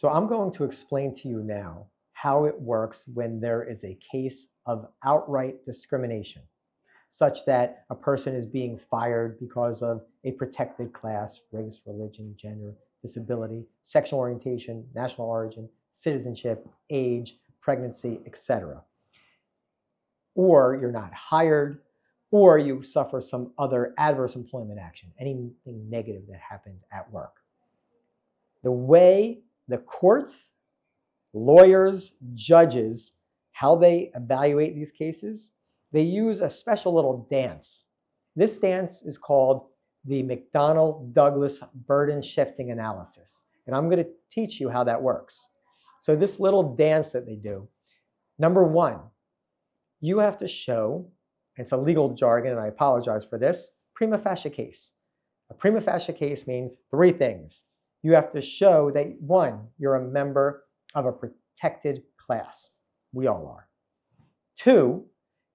So I'm going to explain to you now how it works when there is a case of outright discrimination, such that a person is being fired because of a protected class, race, religion, gender, disability, sexual orientation, national origin, citizenship, age, pregnancy, etc. Or you're not hired, or you suffer some other adverse employment action, anything negative that happened at work. The way the courts, lawyers, judges, how they evaluate these cases, they use a special little dance. This dance is called the McDonnell-Douglas burden shifting analysis. And I'm going to teach you how that works. So this little dance that they do, number one, you have to show, and it's a legal jargon and I apologize for this, prima facie case. A prima facie case means three things. You have to show that, one, you're a member of a protected class. We all are. Two,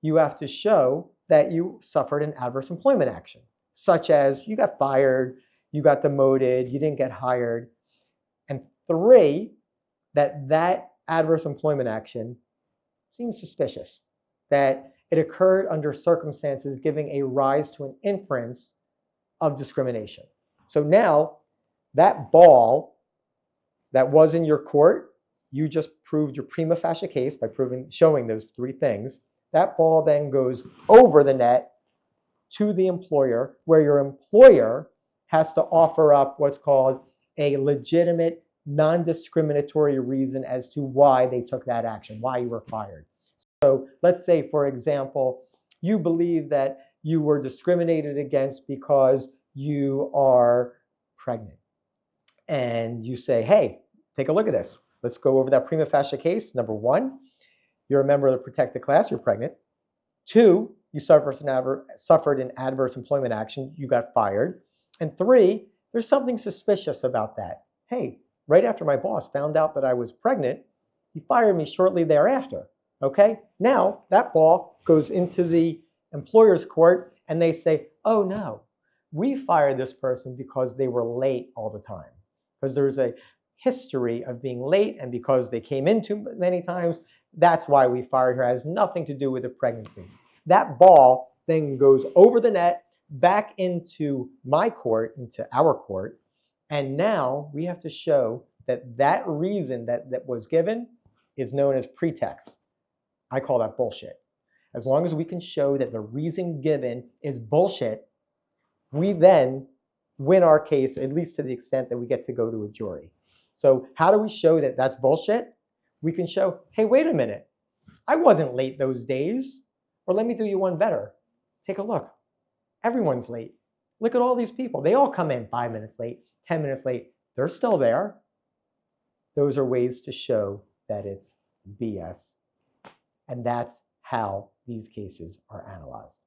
you have to show that you suffered an adverse employment action, such as you got fired, you got demoted, you didn't get hired. And three, that adverse employment action seems suspicious, that it occurred under circumstances giving a rise to an inference of discrimination. So now that ball that was in your court, you just proved your prima facie case by showing those three things. That ball then goes over the net to the employer, where your employer has to offer up what's called a legitimate, non-discriminatory reason as to why they took that action, why you were fired. So let's say, for example, you believe that you were discriminated against because you are pregnant. And you say, hey, take a look at this. Let's go over that prima facie case. Number one, you're a member of the protected class, you're pregnant. Two, you suffered an adverse employment action, you got fired. And three, there's something suspicious about that. Hey, right after my boss found out that I was pregnant, he fired me shortly thereafter. Okay, now that ball goes into the employer's court and they say, oh no, we fired this person because they were late all the time. Because there's a history of being late, and because they came in too many times, that's why we fired her. It has nothing to do with the pregnancy. That ball then goes over the net, back into my court, into our court, and now we have to show that that reason that was given is known as pretext. I call that bullshit. As long as we can show that the reason given is bullshit, we then win our case, at least to the extent that we get to go to a jury. So how do we show that that's bullshit? We can show, hey, wait a minute. I wasn't late those days. Or let me do you one better. Take a look. Everyone's late. Look at all these people. They all come in 5 minutes late, 10 minutes late. They're still there. Those are ways to show that it's BS. And that's how these cases are analyzed.